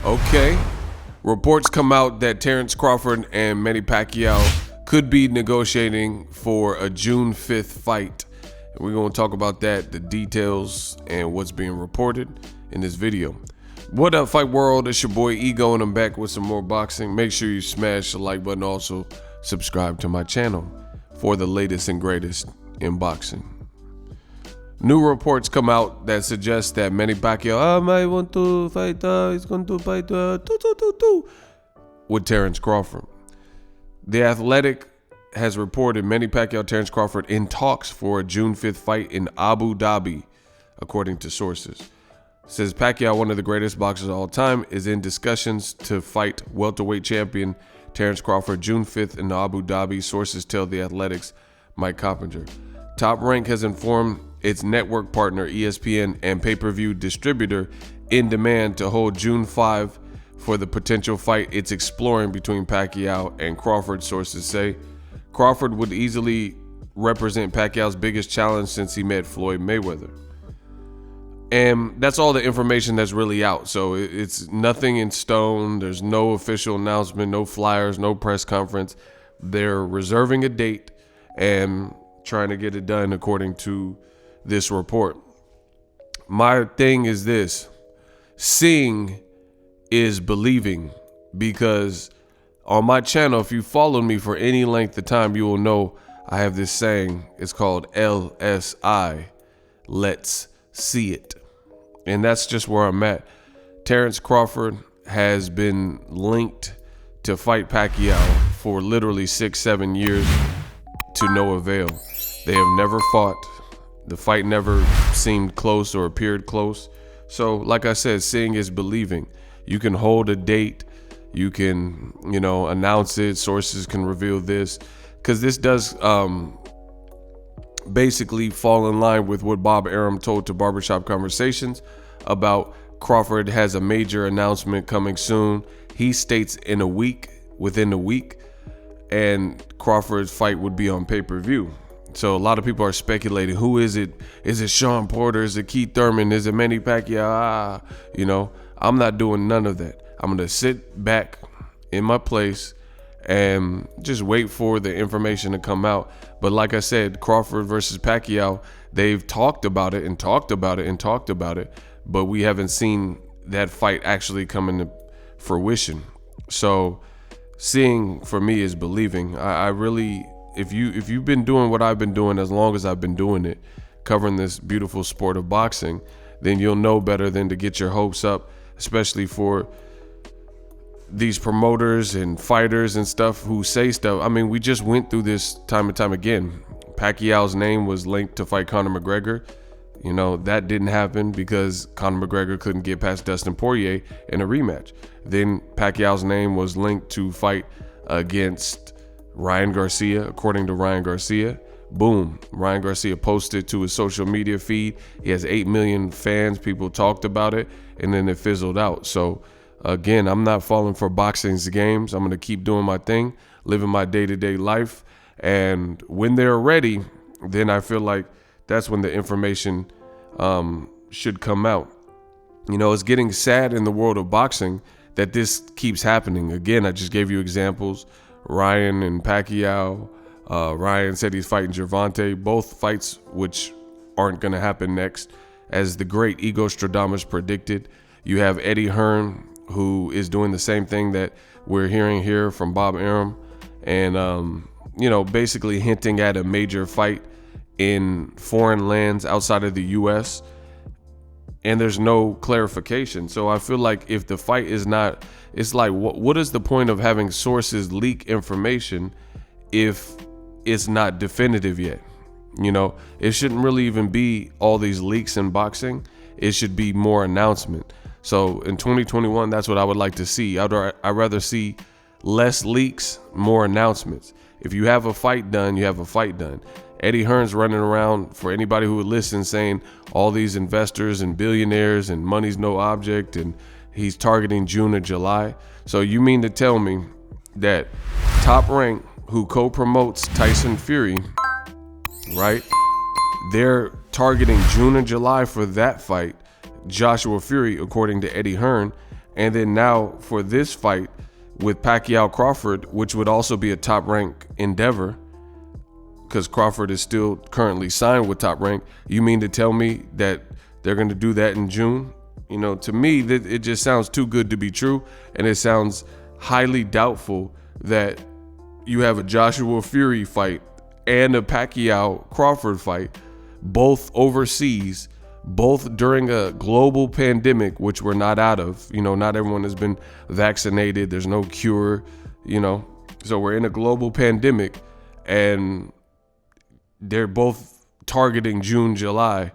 Okay. Reports come out that Terence Crawford and Manny Pacquiao could be negotiating for a June 5th fight. And we're going to talk about that, the details, and what's being reported in this video. What up, Fight World? It's your boy Ego, and I'm back with some more boxing. Make sure you smash the like button. Also, subscribe to my channel for the latest and greatest in boxing. New reports come out that suggest that Manny Pacquiao might want to fight, he's going to fight with Terence Crawford. The Athletic has reported Manny Pacquiao, Terence Crawford in talks for a June 5th fight in Abu Dhabi, according to sources. It says Pacquiao, one of the greatest boxers of all time, is in discussions to fight welterweight champion Terence Crawford June 5th in Abu Dhabi, sources tell The Athletic's Mike Coppinger. Top Rank has informed its network partner ESPN and pay-per-view distributor In Demand to hold June 5 for the potential fight it's exploring between Pacquiao and Crawford, sources say. Crawford would easily represent Pacquiao's biggest challenge since he met Floyd Mayweather. And that's all the information that's really out. So it's nothing in stone. There's no official announcement, no flyers, no press conference. They're reserving a date and trying to get it done according to this report. My thing is this: seeing is believing, because on my channel, if you followed me for any length of time, you will know I have this saying. It's called LSI, let's see it. And that's just where I'm at. Terence Crawford has been linked to fight Pacquiao for literally 6-7 years to no avail. They have never fought. The fight never seemed close or appeared close. So, like I said, seeing is believing. You can hold a date. You can, announce it. Sources can reveal this. Because this does basically fall in line with what Bob Arum told to Barbershop Conversations about Crawford has a major announcement coming soon. He states within a week, and Crawford's fight would be on pay-per-view. So a lot of people are speculating, who is it? Is it Sean Porter? Is it Keith Thurman? Is it Manny Pacquiao? I'm not doing none of that. I'm going to sit back in my place and just wait for the information to come out. But like I said, Crawford versus Pacquiao, they've talked about it and talked about it and talked about it, but we haven't seen that fight actually come into fruition. So seeing for me is believing. I really, if you've been doing what I've been doing as long as I've been doing it, covering this beautiful sport of boxing, then you'll know better than to get your hopes up, especially for these promoters and fighters and stuff who say stuff. I mean, we just went through this time and time again. Pacquiao's name was linked to fight Conor McGregor. That didn't happen because Conor McGregor couldn't get past Dustin Poirier in a rematch. Then Pacquiao's name was linked to fight against Ryan Garcia, according to Ryan Garcia. Boom. Ryan Garcia posted to his social media feed. He has 8 million fans. People talked about it, and then it fizzled out. So again, I'm not falling for boxing's games. I'm going to keep doing my thing, living my day-to-day life. And when they're ready, then I feel like that's when the information should come out. It's getting sad in the world of boxing that this keeps happening. Again, I just gave you examples. Ryan and Pacquiao. Ryan said he's fighting Gervonta. Both fights which aren't going to happen next. As the great Ego Stradamus predicted, you have Eddie Hearn, who is doing the same thing that we're hearing here from Bob Arum, and basically hinting at a major fight in foreign lands outside of the U.S., and there's no clarification. So I feel like if the fight is not, it's like, what is the point of having sources leak information if it's not definitive yet? It shouldn't really even be all these leaks in boxing. It should be more announcement. So in 2021, that's what I would like to see. I'd rather see less leaks, more announcements. If you have a fight done, you have a fight done. Eddie Hearn's running around, for anybody who would listen, saying all these investors and billionaires and money's no object, and he's targeting June or July. So you mean to tell me that Top Rank, who co-promotes Tyson Fury, right? They're targeting June and July for that fight, Joshua Fury, according to Eddie Hearn, And then now for this fight with Pacquiao Crawford, which would also be a Top Rank endeavor, because Crawford is still currently signed with Top Rank. You mean to tell me that they're going to do that in June? You know, to me, it just sounds too good to be true. And it sounds highly doubtful that you have a Joshua Fury fight and a Pacquiao Crawford fight, both overseas, both during a global pandemic, which we're not out of. You know, not everyone has been vaccinated. There's no cure, you know. So we're in a global pandemic, and they're both targeting June, July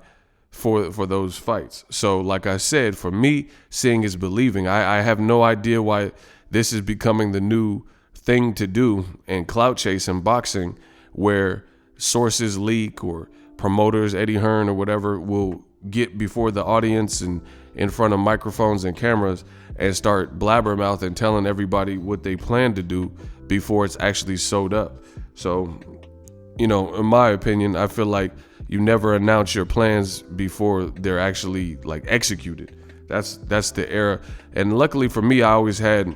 for those fights. So like I said, for me, seeing is believing. I have no idea why this is becoming the new thing to do in clout chase and boxing, where sources leak or promoters, Eddie Hearn or whatever, will get before the audience and in front of microphones and cameras and start blabbermouth and telling everybody what they plan to do before it's actually sewed up. So, you know, in my opinion, I feel like you never announce your plans before they're actually like executed. That's the era. And luckily for me, I always had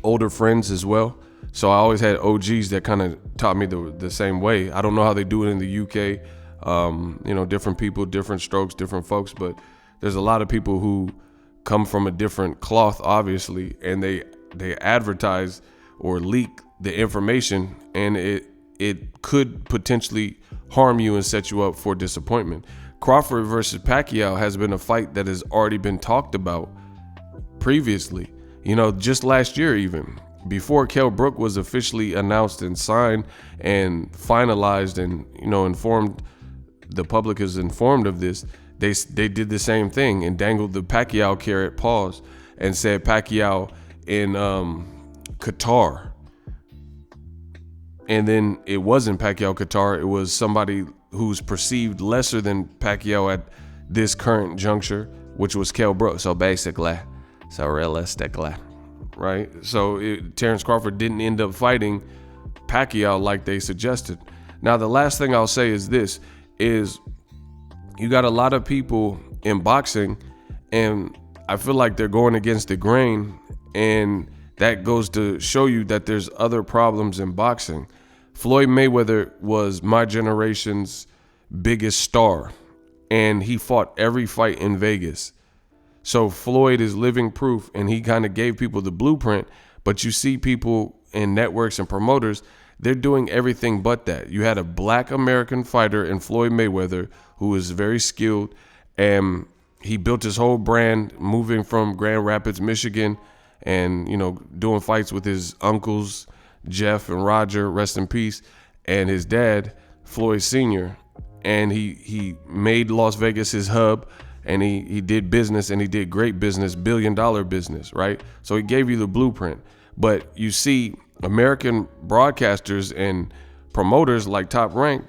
older friends as well. So I always had OGs that kind of taught me the same way. I don't know how they do it in the UK. You know, different people, different strokes, different folks, but there's a lot of people who come from a different cloth, obviously, and they advertise or leak the information, and it could potentially harm you and set you up for disappointment. Crawford versus Pacquiao has been a fight that has already been talked about previously, you know, just last year even. Before Kell Brook was officially announced and signed and finalized and, you know, informed, the public is informed of this, they did the same thing and dangled the Pacquiao carrot, pause, and said Pacquiao in Qatar. And then it wasn't Pacquiao Qatar, it was somebody who's perceived lesser than Pacquiao at this current juncture, which was Kell Brook. So basically, so realistically, right? So Terence Crawford didn't end up fighting Pacquiao like they suggested. Now, the last thing I'll say is this, is you got a lot of people in boxing, and I feel like they're going against the grain, and that goes to show you that there's other problems in boxing. Floyd Mayweather was my generation's biggest star, and he fought every fight in Vegas. So Floyd is living proof, and he kind of gave people the blueprint, but you see people in networks and promoters, they're doing everything but that. You had a black American fighter in Floyd Mayweather who was very skilled, and he built his whole brand moving from Grand Rapids, Michigan, and, you know, doing fights with his uncles, Jeff and Roger, rest in peace, and his dad, Floyd Sr. And he made Las Vegas his hub, and he did business, and he did great business, billion-dollar business, right? So he gave you the blueprint. But you see American broadcasters and promoters like Top Rank,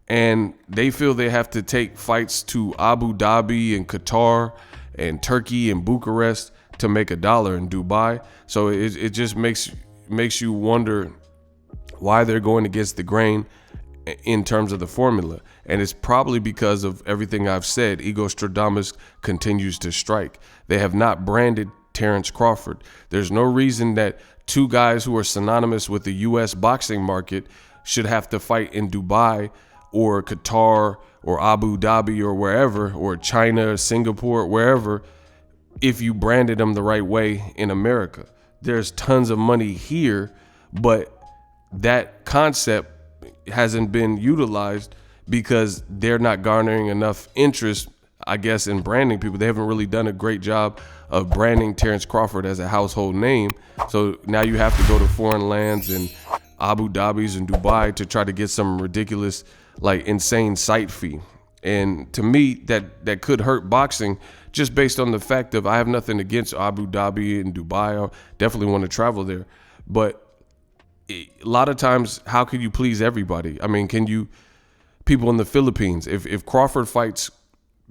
and they feel they have to take fights to Abu Dhabi and Qatar and Turkey and Bucharest to make $1 in Dubai. So it just makes you wonder why they're going against the grain in terms of the formula. And it's probably because of everything I've said. Ego Stradamus continues to strike. They have not branded Terence Crawford. There's no reason that two guys who are synonymous with the U.S. boxing market should have to fight in Dubai or Qatar or Abu Dhabi or wherever, or China, Singapore, wherever, if you branded them the right way in America. There's tons of money here, but that concept hasn't been utilized because they're not garnering enough interest, I guess, in branding people. They haven't really done a great job of branding Terence Crawford as a household name. So now you have to go to foreign lands and Abu Dhabi's and Dubai to try to get some ridiculous, like, insane site fee. And to me, that could hurt boxing, just based on the fact of, I have nothing against Abu Dhabi and Dubai. I definitely want to travel there. But a lot of times, how can you please everybody? I mean, people in the Philippines, if Crawford fights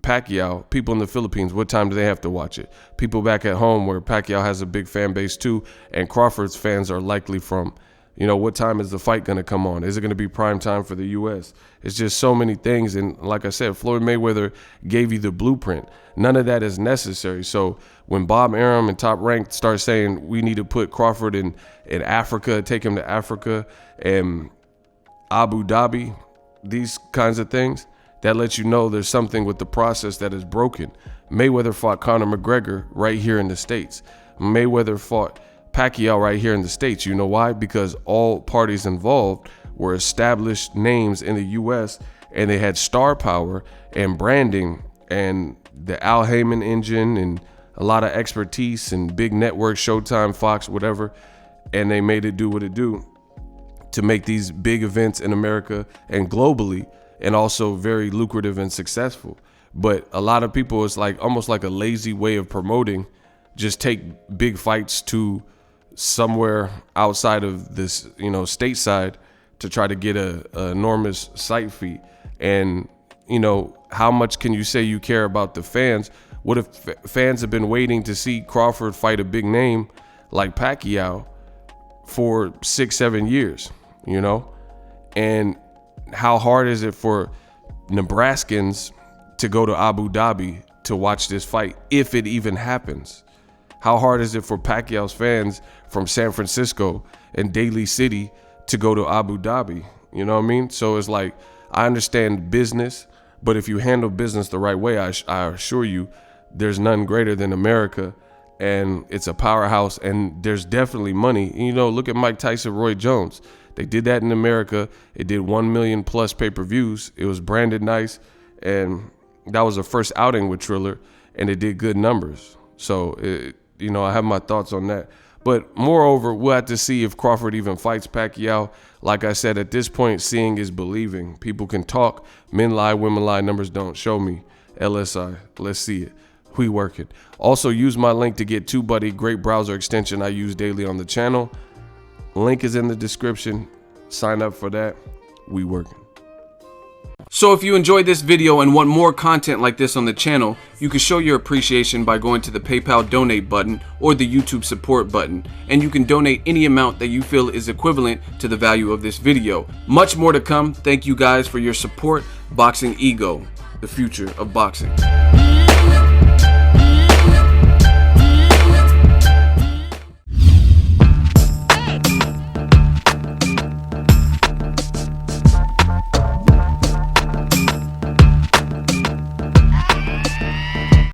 Pacquiao, people in the Philippines, what time do they have to watch it? People back at home, where Pacquiao has a big fan base too, and Crawford's fans are likely from You know, what time is the fight going to come on? Is it going to be prime time for the U.S.? It's just so many things. And like I said, Floyd Mayweather gave you the blueprint. None of that is necessary. So when Bob Arum and Top Rank start saying we need to put Crawford in Africa, take him to Africa and Abu Dhabi, these kinds of things, that lets you know there's something with the process that is broken. Mayweather fought Conor McGregor right here in the States. Mayweather fought Pacquiao right here in the States. You know why? Because all parties involved were established names in the U.S. and they had star power and branding and the Al Heyman engine and a lot of expertise and big network, Showtime, Fox, whatever. And they made it do what it do to make these big events in America and globally, and also very lucrative and successful. But a lot of people, it's like almost like a lazy way of promoting. Just take big fights to somewhere outside of this, you know, stateside to try to get a enormous site fee. And, you know, how much can you say you care about the fans? What if fans have been waiting to see Crawford fight a big name like Pacquiao for 6-7 years, you know? And how hard is it for Nebraskans to go to Abu Dhabi to watch this fight, if it even happens? How hard is it for Pacquiao's fans from San Francisco and Daly City to go to Abu Dhabi? You know what I mean? So it's like, I understand business, but if you handle business the right way, I assure you, there's none greater than America, and it's a powerhouse, and there's definitely money. You know, look at Mike Tyson, Roy Jones. They did that in America. It did 1 million plus pay-per-views. It was branded nice, and that was the first outing with Triller, and it did good numbers. So, you know, I have my thoughts on that. But moreover, we'll have to see if Crawford even fights Pacquiao. Like I said, at this point, seeing is believing. People can talk. Men lie, women lie, numbers don't. Show me. LSI. Let's see it. We working. Also, use my link to get TUBEBUDDY, great browser extension I use daily on the channel. Link is in the description. Sign up for that. We working. So if you enjoyed this video and want more content like this on the channel, you can show your appreciation by going to the PayPal donate button or the YouTube support button, and you can donate any amount that you feel is equivalent to the value of this video. Much more to come. Thank you guys for your support. Boxingego, the future of boxing.